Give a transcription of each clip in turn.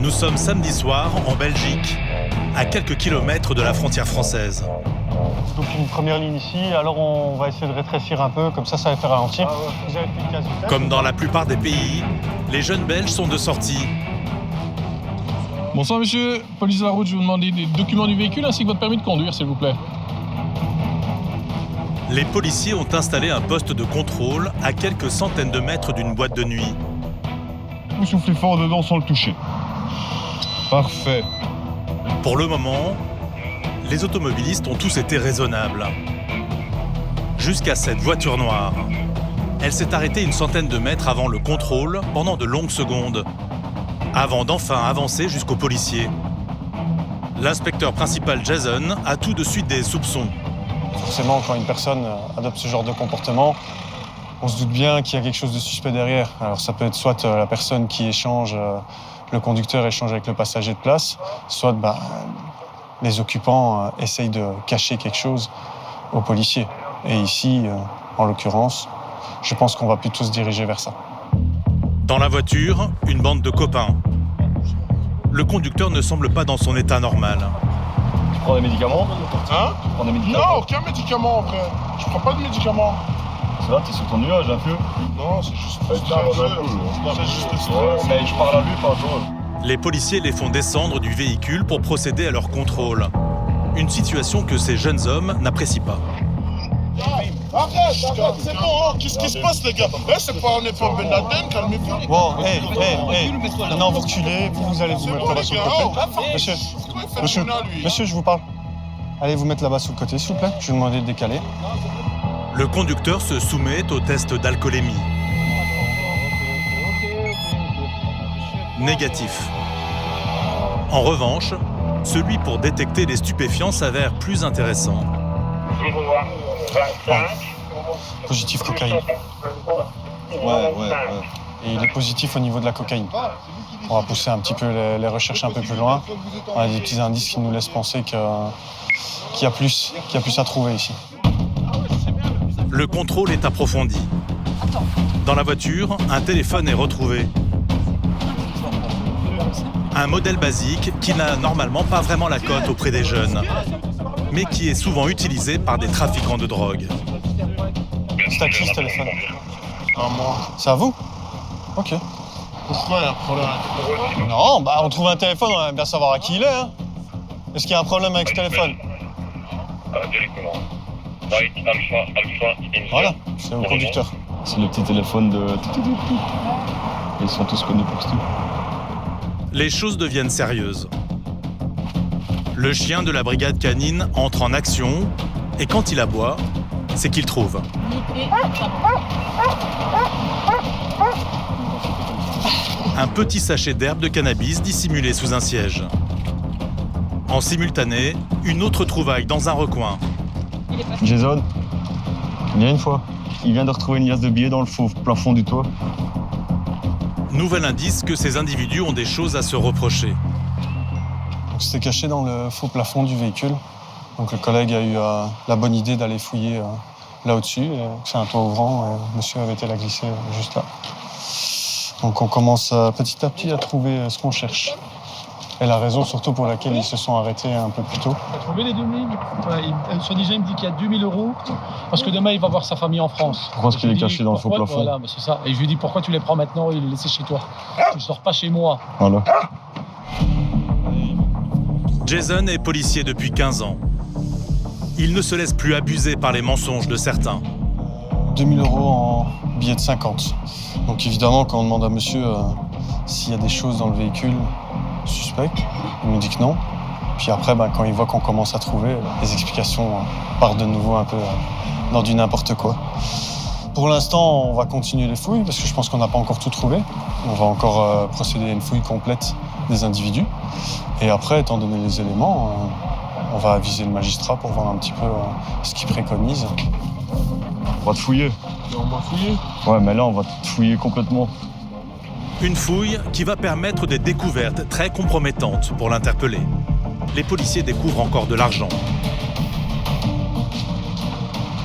Nous sommes samedi soir en Belgique, à quelques kilomètres de la frontière française. Donc une première ligne ici, alors on va essayer de rétrécir un peu, comme ça va faire ralentir. Vous avez pris 15 vitesses. Comme dans la plupart des pays, les jeunes Belges sont de sortie. Bonsoir monsieur, police de la route, je vous demande des documents du véhicule ainsi que votre permis de conduire, s'il vous plaît. Les policiers ont installé un poste de contrôle à quelques centaines de mètres d'une boîte de nuit. Vous soufflez fort dedans sans le toucher. Parfait. Pour le moment, les automobilistes ont tous été raisonnables. Jusqu'à cette voiture noire. Elle s'est arrêtée une centaine de mètres avant le contrôle pendant de longues secondes, avant d'enfin avancer jusqu'aux policiers. L'inspecteur principal Jason a tout de suite des soupçons. Forcément, quand une personne adopte ce genre de comportement, on se doute bien qu'il y a quelque chose de suspect derrière. Alors ça peut être soit la personne qui échange, le conducteur échange avec le passager de place, soit les occupants essayent de cacher quelque chose aux policiers. Et ici, en l'occurrence, je pense qu'on va plutôt se diriger vers ça. Dans la voiture, une bande de copains. Le conducteur ne semble pas dans son état normal. Tu prends des médicaments? Hein? Tu prends des médicaments? Non, aucun médicament, frère. Je prends pas de médicaments. C'est là, t'es sur ton nuage, un peu. Non, c'est juste Ouais, le stress. C'est juste le stress. Mais je parle à lui, pas à toi. Les policiers les font descendre du véhicule pour procéder à leur contrôle. Une situation que ces jeunes hommes n'apprécient pas. Arrête, c'est bon, hein. Qu'est-ce qui se passe, les gars? On n'est pas Ben Laden, calmez-vous. Bon, maintenant vous reculez, vous allez vous mettre là-bas sur le côté. Monsieur, je vous parle. Allez vous mettre là-bas sur le côté, s'il vous plaît. Je vais vous demander de décaler. Le conducteur se soumet au test d'alcoolémie. Négatif. En revanche, celui pour détecter les stupéfiants s'avère plus intéressant. Positif cocaïne. Ouais. Et il est positif au niveau de la cocaïne. On va pousser un petit peu les recherches un peu plus loin. On a des petits indices qui nous laissent penser qu'il y a plus à trouver ici. Le contrôle est approfondi. Dans la voiture, un téléphone est retrouvé. Un modèle basique qui n'a normalement pas vraiment la cote auprès des jeunes, mais qui est souvent utilisé par des trafiquants de drogue. C'est à qui ce téléphone? À moi. C'est à vous? Ok. Pourquoi il y a un problème? Non, on trouve un téléphone, on aimerait bien savoir à qui il est. Hein. Est-ce qu'il y a un problème avec ce téléphone? Directement. Right, Alpha, India. Voilà, c'est au conducteur. C'est le petit téléphone de... Ils sont tous connus pour tout. Les choses deviennent sérieuses. Le chien de la brigade canine entre en action et quand il aboie, c'est qu'il trouve. Un petit sachet d'herbe de cannabis dissimulé sous un siège. En simultané, une autre trouvaille dans un recoin. Jason, il y a une fois, il vient de retrouver une liasse de billets dans le faux plafond du toit. Nouvel indice que ces individus ont des choses à se reprocher. Donc c'était caché dans le faux plafond du véhicule. Donc le collègue a eu la bonne idée d'aller fouiller là au-dessus. C'est un toit ouvrant, monsieur avait été la glisser juste là. Donc on commence petit à petit à trouver ce qu'on cherche. Et la raison surtout pour laquelle ils se sont arrêtés un peu plus tôt. Tu as trouvé les 2000? Soi-disant, il me dit qu'il y a 2000 € parce que demain, il va voir sa famille en France. Pourquoi est-ce qu'il est caché dans le faux Pourquoi? plafond? Voilà, c'est ça. Et je lui dis, pourquoi tu les prends maintenant et les laisser chez toi? Tu ne sors pas chez moi. Voilà. Jason est policier depuis 15 ans. Il ne se laisse plus abuser par les mensonges de certains. 2000 € en billets de 50. Donc évidemment, quand on demande à monsieur s'il y a des choses dans le véhicule suspectes, il nous dit que non. Puis après, quand il voit qu'on commence à trouver, les explications partent de nouveau un peu dans du n'importe quoi. Pour l'instant, on va continuer les fouilles parce que je pense qu'on n'a pas encore tout trouvé. On va encore procéder à une fouille complète des individus. Et après, étant donné les éléments, on va aviser le magistrat pour voir un petit peu ce qu'il préconise. On va te fouiller. On m'a fouillé. Ouais, mais là, on va te fouiller complètement. Une fouille qui va permettre des découvertes très compromettantes pour l'interpeller. Les policiers découvrent encore de l'argent.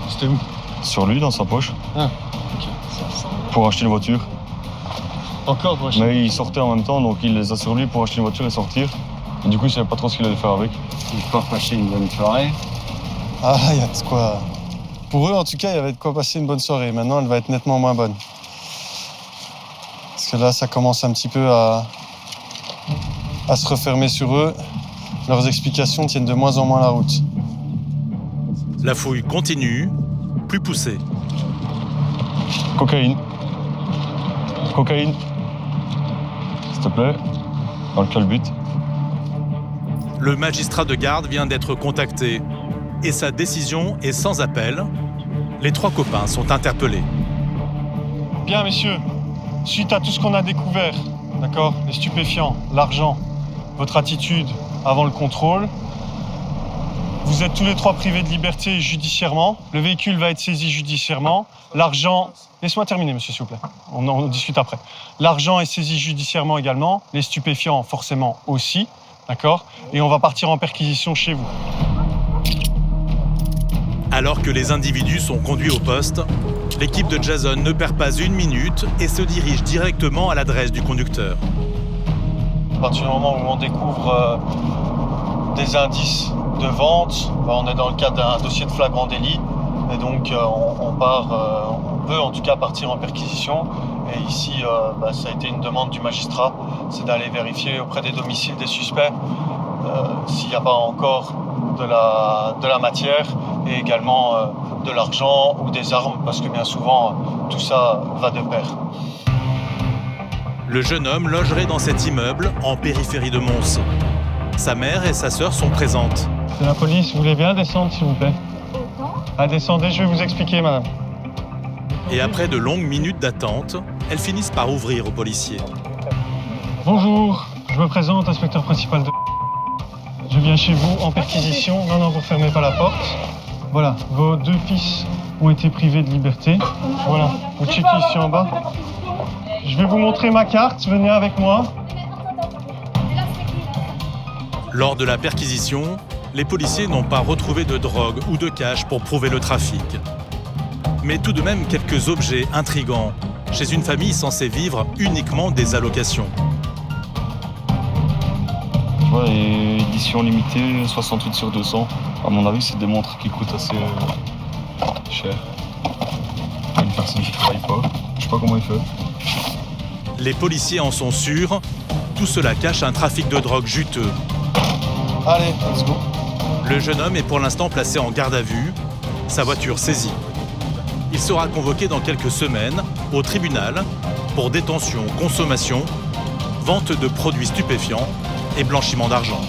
C'était où? Sur lui, dans sa poche. Ah, Pour acheter une voiture. Encore pour acheter. Mais il sortait en même temps, donc il les a sur lui pour acheter une voiture et sortir. Et du coup, il savait pas trop ce qu'il allait faire avec. Il faut passer une bonne soirée. Ah, il y a de quoi. Pour eux, en tout cas, il y avait de quoi passer une bonne soirée. Maintenant, elle va être nettement moins bonne. Parce que là, ça commence un petit peu à se refermer sur eux. Leurs explications tiennent de moins en moins la route. La fouille continue, plus poussée. Cocaïne. Cocaïne. S'il te plaît. Dans le calbut. Le magistrat de garde vient d'être contacté et sa décision est sans appel. Les 3 copains sont interpellés. Bien, messieurs, suite à tout ce qu'on a découvert, d'accord, les stupéfiants, l'argent, votre attitude avant le contrôle, vous êtes tous les 3 privés de liberté judiciairement. Le véhicule va être saisi judiciairement. L'argent... Laisse-moi terminer, monsieur, s'il vous plaît. On discute après. L'argent est saisi judiciairement également. Les stupéfiants, forcément, aussi. D'accord ? Et on va partir en perquisition chez vous. Alors que les individus sont conduits au poste, l'équipe de Jason ne perd pas une minute et se dirige directement à l'adresse du conducteur. À partir du moment où on découvre des indices de vente, on est dans le cadre d'un dossier de flagrant délit. Et donc on peut en tout cas partir en perquisition. Et ici, ça a été une demande du magistrat, c'est d'aller vérifier auprès des domiciles des suspects s'il n'y a pas encore de la matière et également de l'argent ou des armes, parce que bien souvent, tout ça va de pair. Le jeune homme logerait dans cet immeuble en périphérie de Mons. Sa mère et sa sœur sont présentes. C'est la police, vous voulez bien descendre s'il vous plaît? Ah, descendez, je vais vous expliquer, madame. Et après de longues minutes d'attente, elles finissent par ouvrir aux policiers. Bonjour, je me présente, inspecteur principal de... Je viens chez vous en perquisition. Non, vous fermez pas la porte. Voilà, vos 2 fils ont été privés de liberté. Voilà, vous checkez ici en bas. Je vais vous montrer ma carte, venez avec moi. Lors de la perquisition, les policiers n'ont pas retrouvé de drogue ou de cash pour prouver le trafic. Mais tout de même quelques objets intrigants chez une famille censée vivre uniquement des allocations. Tu vois, et édition limitée, 68 sur 200. À mon avis, c'est des montres qui coûtent assez cher. Une personne qui travaille pas, je sais pas comment il fait. Les policiers en sont sûrs, tout cela cache un trafic de drogue juteux. Allez, let's go. Le jeune homme est pour l'instant placé en garde à vue, sa voiture saisie. Il sera convoqué dans quelques semaines au tribunal pour détention, consommation, vente de produits stupéfiants et blanchiment d'argent.